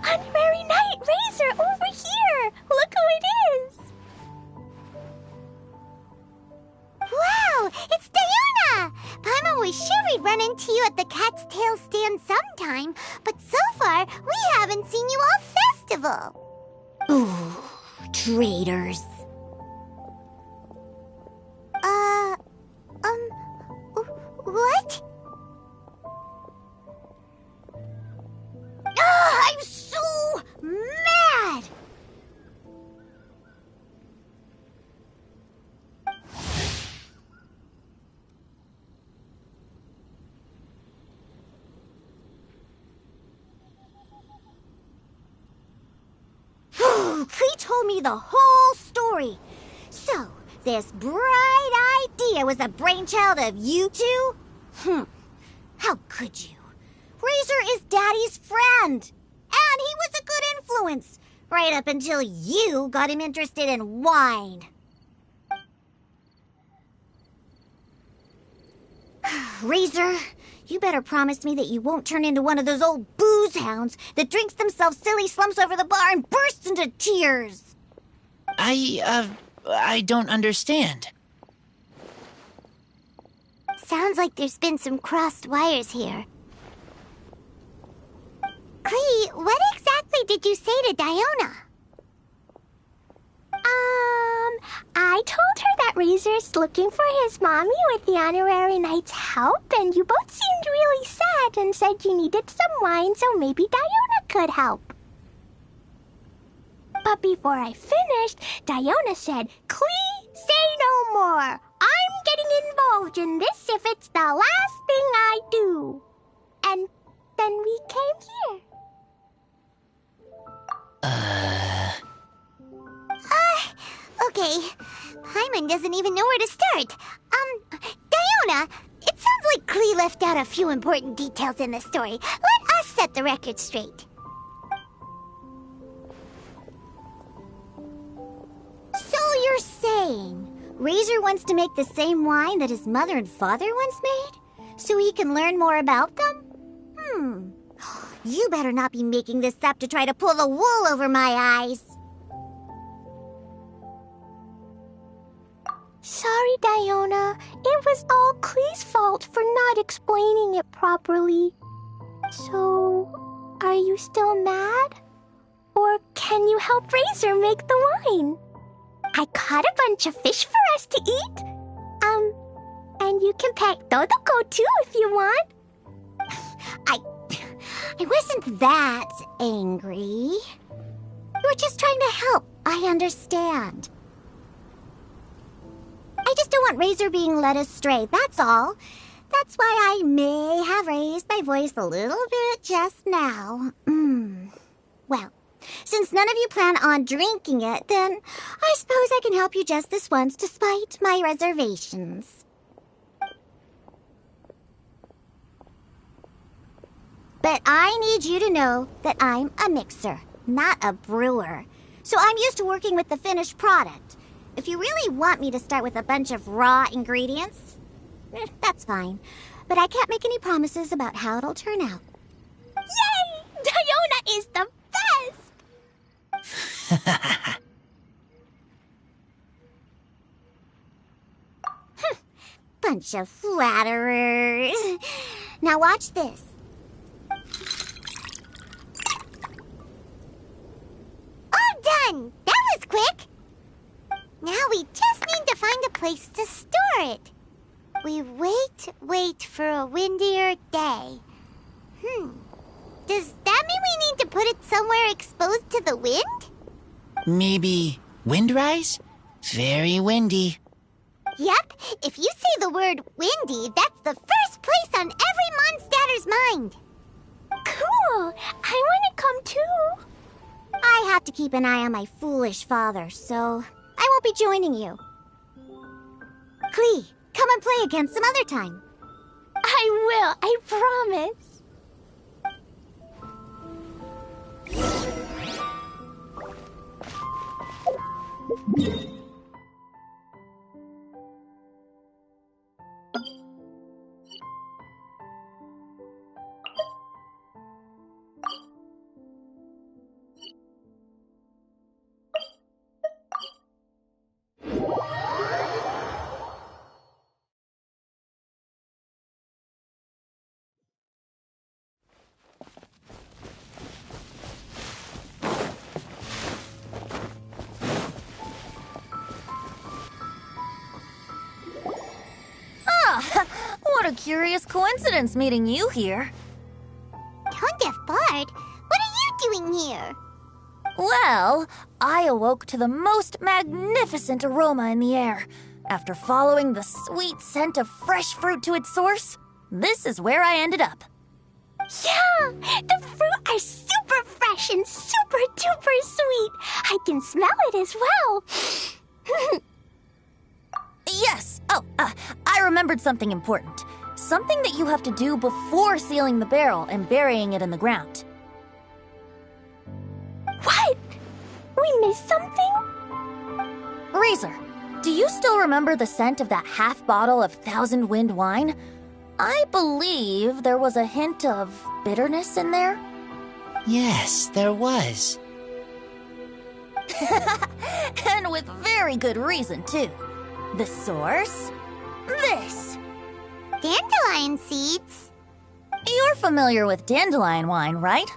Speaker 2: Honorary Knight Razor over here! Look who it is!
Speaker 1: Wow, it's Diona! Paimon was sure we'd run into you at the Cat's Tail stand sometime, but so far, we haven't seen you all festival.
Speaker 14: Ooh, traitors.
Speaker 1: What? I'm so mad!
Speaker 14: Klee told me the whole story. So, this bright idea was the brainchild of you two? How could you? Razor is Daddy's friend. And he was a good influence. Right up until you got him interested in wine. Razor, you better promise me that you won't turn into one of those old booze hounds that drinks themselves silly, slumps over the bar, and bursts into tears.
Speaker 3: I don't understand.
Speaker 1: Sounds like there's been some crossed wires here. Klee, what exactly did you say to Diona?
Speaker 2: I told her that Razor's looking for his mommy with the Honorary Knight's help, and you both seemed really sad and said you needed some wine, so maybe Diona could help. But before I finished, Diona said, Klee, say no more. I'm getting involved in this if it's the last thing I do. And then we came here.
Speaker 1: Okay. Paimon doesn't even know where to start. Diona, it sounds like Klee left out a few important details in the story. Let us set the record straight.
Speaker 14: So you're saying Razor wants to make the same wine that his mother and father once made? So he can learn more about them? You better not be making this up to try to pull the wool over my eyes.
Speaker 2: Sorry, Diona. It was all Klee's fault for not explaining it properly. So, are you still mad? Or can you help Razor make the wine? I caught a bunch of fish for us to eat. And you can pet Dodoko too if you want.
Speaker 14: I wasn't that angry. You were just trying to help. I understand. I just don't want Razor being led astray, that's all. That's why I may have raised my voice a little bit just now. Well, since none of you plan on drinking it, then I suppose I can help you just this once despite my reservations. But I need you to know that I'm a mixer, not a brewer. So I'm used to working with the finished product. If you really want me to start with a bunch of raw ingredients, that's fine. But I can't make any promises about how it'll turn out.
Speaker 2: Yay! Diona is the best!
Speaker 14: Bunch of flatterers. Now watch this.
Speaker 1: All done! That was quick! Now we just need to find a place to store it. We wait for a windier day. Does that mean we need to put it somewhere exposed to the wind?
Speaker 3: Maybe windrise? Very windy.
Speaker 1: Yep, if you say the word windy, that's the first place on every Mondstatter's mind.
Speaker 2: Cool! I want to come too.
Speaker 14: I have to keep an eye on my foolish father, so I won't be joining you. Klee, come and play again some other time.
Speaker 2: I will, I promise.
Speaker 4: curious coincidence meeting you here.
Speaker 1: Tone deaf bard? What are you doing here?
Speaker 4: Well, I awoke to the most magnificent aroma in the air. After following the sweet scent of fresh fruit to its source, this is where I ended up.
Speaker 2: Yeah, the fruit are super fresh and super duper sweet. I can smell it as well.
Speaker 4: Yes. Oh, I remembered something important. Something that you have to do before sealing the barrel and burying it in the ground.
Speaker 2: What? We missed something?
Speaker 4: Razor, do you still remember the scent of that half bottle of Thousand Wind wine? I believe there was a hint of bitterness in there.
Speaker 3: Yes, there was.
Speaker 4: And with very good reason, too. The source? This.
Speaker 1: Dandelion seeds?
Speaker 4: You're familiar with dandelion wine, right?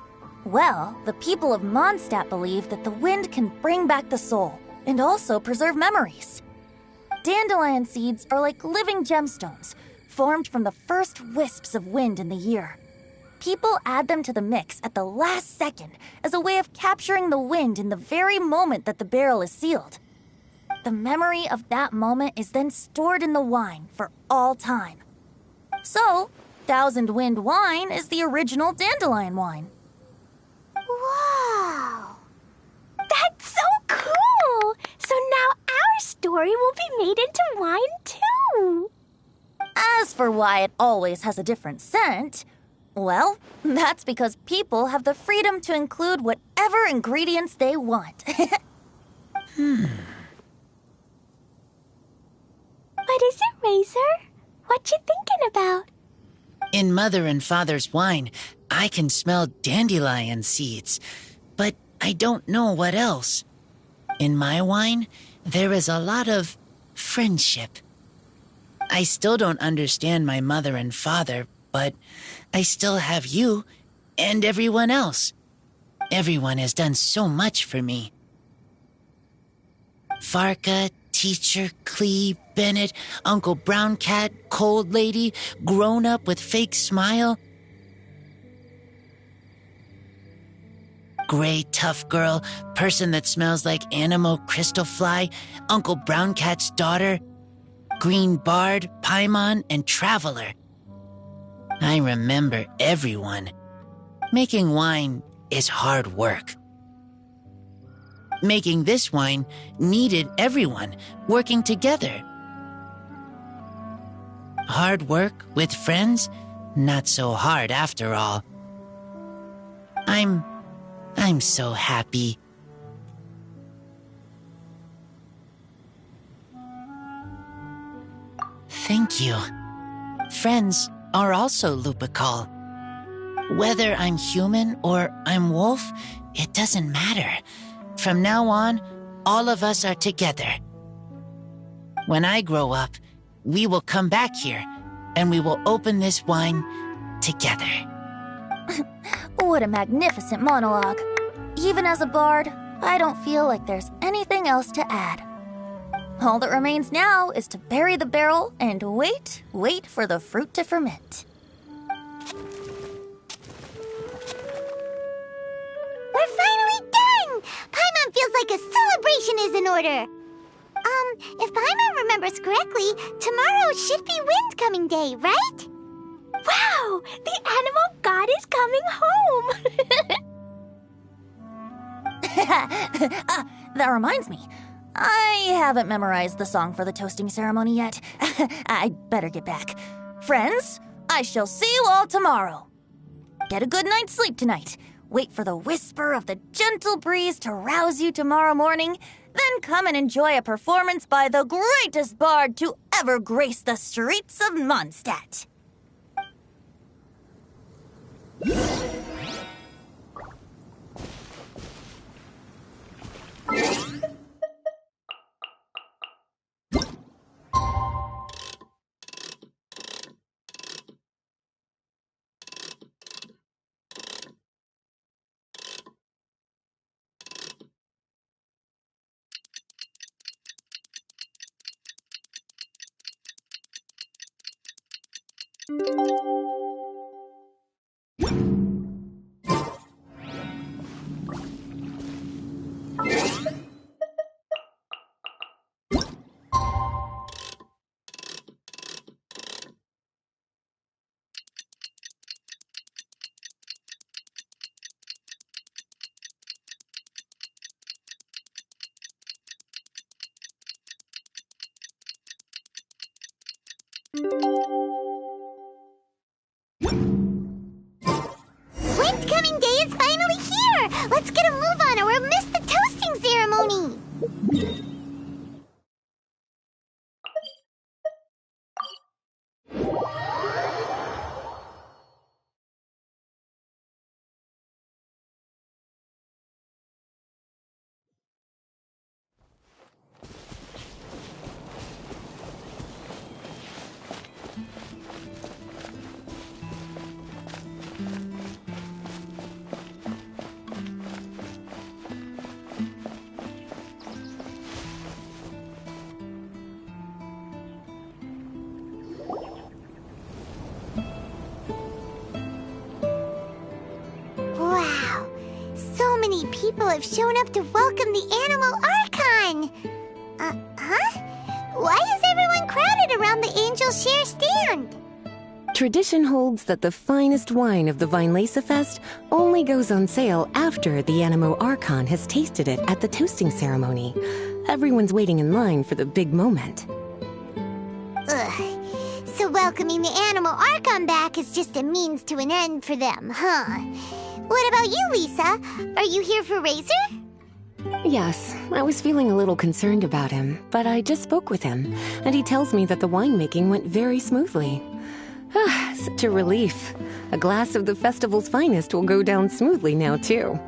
Speaker 4: Well, the people of Mondstadt believe that the wind can bring back the soul and also preserve memories. Dandelion seeds are like living gemstones, formed from the first wisps of wind in the year. People add them to the mix at the last second as a way of capturing the wind in the very moment that the barrel is sealed. The memory of that moment is then stored in the wine for all time. So, Thousand Wind wine is the original dandelion wine.
Speaker 1: Wow!
Speaker 2: That's so cool! So now our story will be made into wine too.
Speaker 4: As for why it always has a different scent, well, that's because people have the freedom to include whatever ingredients they want.
Speaker 2: What is it, Razor? What you thinking about?
Speaker 3: In Mother and Father's wine, I can smell dandelion seeds, but I don't know what else. In my wine, there is a lot of friendship. I still don't understand my mother and father, but I still have you and everyone else. Everyone has done so much for me. Farka, Teacher, Clee, Bennett, Uncle Brown Cat, Cold Lady, Grown Up with Fake Smile, Gray Tough Girl, Person that Smells like Animo Crystal Fly, Uncle Brown Cat's Daughter, Green Bard, Paimon, and Traveler. I remember everyone. Making wine is hard work. Making this wine needed everyone working together. Hard work with friends? Not so hard after all. I'm so happy. Thank you. Friends are also Lupical. Whether I'm human or I'm wolf, it doesn't matter. From now on, all of us are together. When I grow up, we will come back here, and we will open this wine together.
Speaker 4: What a magnificent monologue. Even as a bard, I don't feel like there's anything else to add. All that remains now is to bury the barrel and wait for the fruit to ferment.
Speaker 1: We're finally done! Paimon feels like a celebration is in order. If Paimon remembers correctly, tomorrow should be Wind Coming Day, right?
Speaker 2: Wow! The animal god is coming home!
Speaker 4: That reminds me. I haven't memorized the song for the toasting ceremony yet. I'd better get back. Friends, I shall see you all tomorrow. Get a good night's sleep tonight. Wait for the whisper of the gentle breeze to rouse you tomorrow morning. Then come and enjoy a performance by the greatest bard to ever grace the streets of Mondstadt.
Speaker 1: Windcoming Day is finally here! Let's get a move on or we'll miss the toasting ceremony! Wow! So many people have shown up to welcome the Animal Archon! Huh? Why is everyone crowded around the Angel Share stand?
Speaker 9: Tradition holds that the finest wine of the Vinelesa Fest only goes on sale after the Animo Archon has tasted it at the toasting ceremony. Everyone's waiting in line for the big moment.
Speaker 1: Ugh. So welcoming the Animal Archon back is just a means to an end for them, huh? What about you, Lisa? Are you here for Razor?
Speaker 9: Yes, I was feeling a little concerned about him, but I just spoke with him, and he tells me that the winemaking went very smoothly. Ah, such a relief. A glass of the festival's finest will go down smoothly now, too.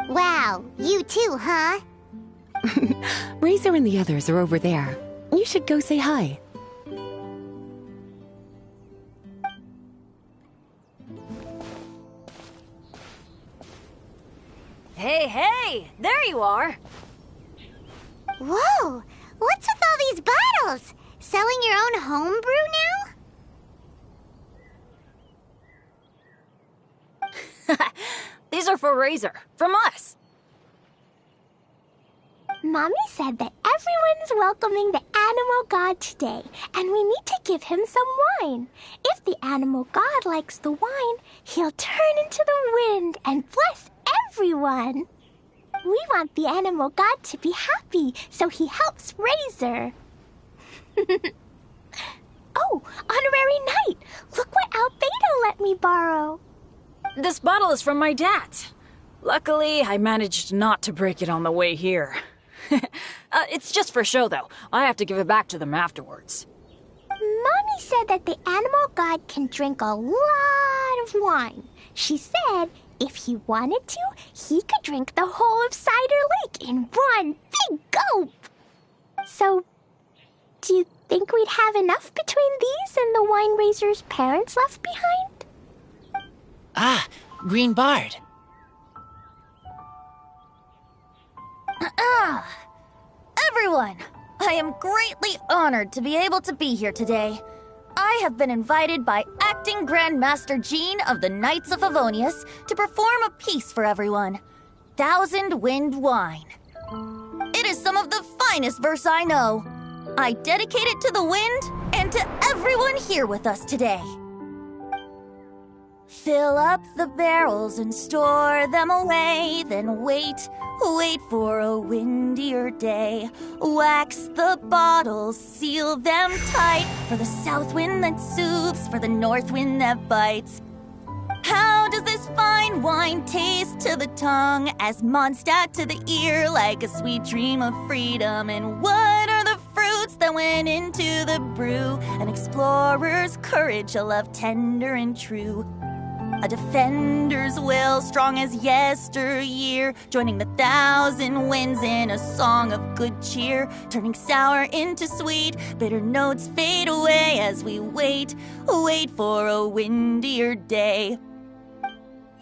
Speaker 1: Wow, you too, huh?
Speaker 9: Razor and the others are over there. You should go say hi.
Speaker 4: Hey! There you are!
Speaker 1: Whoa! What's with all these bottles? Selling your own homebrew now?
Speaker 4: These are for Razor, from us.
Speaker 2: Mommy said that everyone's welcoming the animal god today, and we need to give him some wine. If the animal god likes the wine, he'll turn into the wind and bless everyone. We want the animal god to be happy, so he helps Razor. Oh, honorary knight! Look what Albedo let me borrow.
Speaker 4: This bottle is from my dad. Luckily, I managed not to break it on the way here. It's just for show, though. I have to give it back to them afterwards.
Speaker 2: Mommy said that the animal god can drink a lot of wine. She said if he wanted to, he could drink the whole of Cider Lake in one big gulp. So, do you think we'd have enough between these and the wine raiser's parents left behind?
Speaker 3: Ah, Green Bard.
Speaker 15: Everyone, I am greatly honored to be able to be here today. I have been invited by Acting Grand Master Jean of the Knights of Favonius to perform a piece for everyone. Thousand Wind Wine. It is some of the finest verse I know. I dedicate it to the wind and to everyone here with us today. Fill up the barrels and store them away, then wait for a windier day. Wax the bottles, seal them tight, for the south wind that soothes, for the north wind that bites. How does this fine wine taste to the tongue, as Mondstadt to the ear, like a sweet dream of freedom? And what are the fruits that went into the brew? An explorer's courage, a love tender and true. A defender's will, strong as yesteryear, joining the thousand winds in a song of good cheer, turning sour into sweet, bitter notes fade away as we wait for a windier day.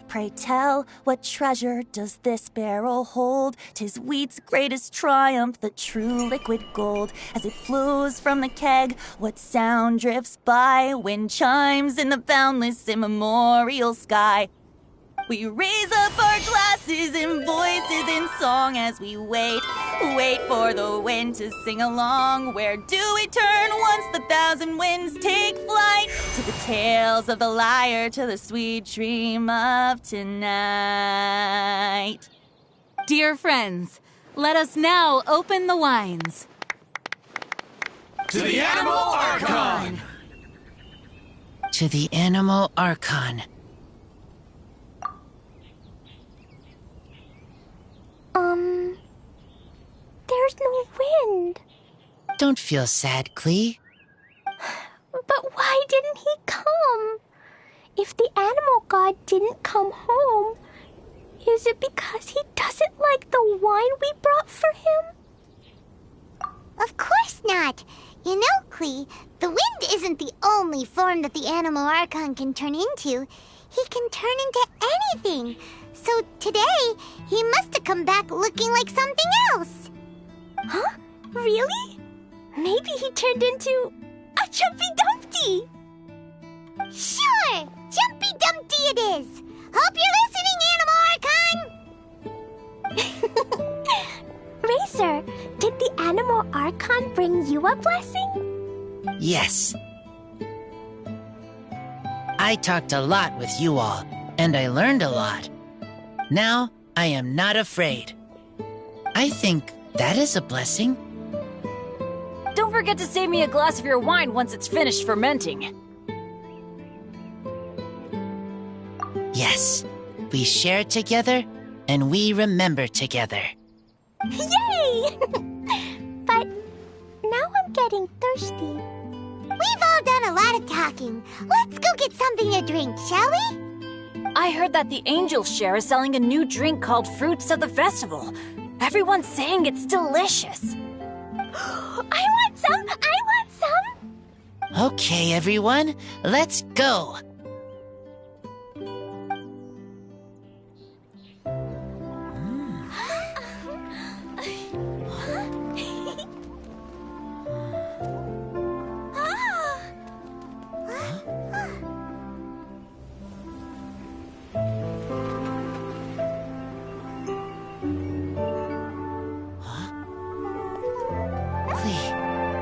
Speaker 15: Pray tell, what treasure does this barrel hold? 'Tis wheat's greatest triumph, the true liquid gold. As it flows from the keg, what sound drifts by? Wind chimes in the boundless immemorial sky. We raise up our glasses and voices in song as we wait for the wind to sing along. Where do we turn once the thousand winds take flight? To the tales of the lyre, to the sweet dream of tonight.
Speaker 16: Dear friends, let us now open the wines.
Speaker 6: To the Animal Archon!
Speaker 3: To the Animal Archon.
Speaker 2: There's no wind.
Speaker 3: Don't feel sad, Klee.
Speaker 2: But why didn't he come? If the animal god didn't come home, is it because he doesn't like the wine we brought for him?
Speaker 1: Of course not. You know, Klee, the wind isn't the only form that the Animal Archon can turn into. He can turn into anything. So today, he must have come back looking like something else.
Speaker 2: Huh? Really? Maybe he turned into a Jumpy Dumpty.
Speaker 1: Sure! Jumpy Dumpty it is! Hope you're listening, Animal Archon!
Speaker 2: Razor, did the Animal Archon bring you a blessing?
Speaker 3: Yes. I talked a lot with you all, and I learned a lot. Now, I am not afraid. I think that is a blessing.
Speaker 4: Don't forget to save me a glass of your wine once it's finished fermenting.
Speaker 3: Yes, we share together, and we remember together.
Speaker 2: Yay! But now I'm getting thirsty.
Speaker 1: We've all done a lot of talking. Let's go get something to drink, shall we?
Speaker 4: I heard that the Angel Share is selling a new drink called Fruits of the Festival. Everyone's saying it's delicious.
Speaker 2: I want some! I want some!
Speaker 3: Okay, everyone, let's go.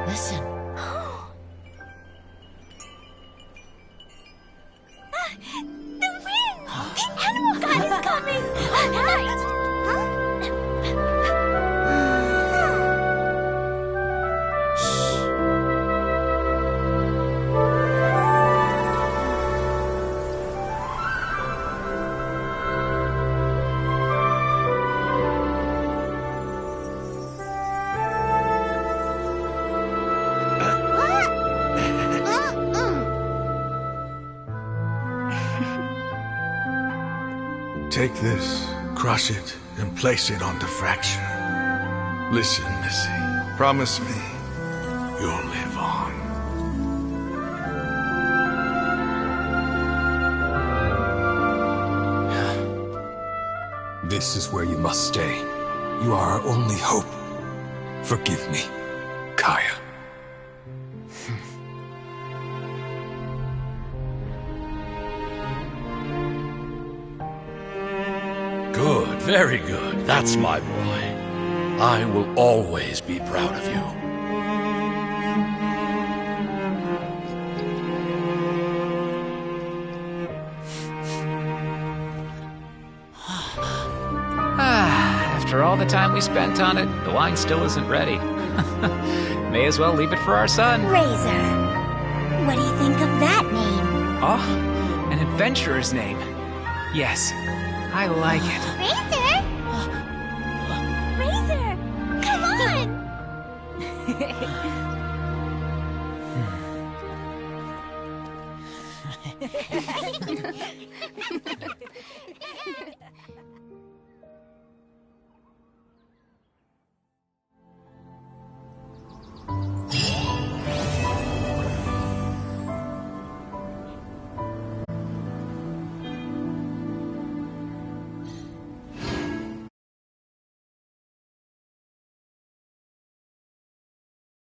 Speaker 3: Listen.
Speaker 2: The wind! The Animal God is coming! All right!
Speaker 6: Take this, crush it, and place it on the fracture. Listen, Missy. Promise me you'll live on.
Speaker 11: This is where you must stay. You are our only hope. Forgive me, Kaya.
Speaker 17: Good, very good. That's my boy. I will always be proud of you.
Speaker 18: After all the time we spent on it, the wine still isn't ready. May as well leave it for our son.
Speaker 14: Razor. What do you think of that name?
Speaker 18: Oh, an adventurer's name. Yes, I like it.
Speaker 2: Razor! Come on!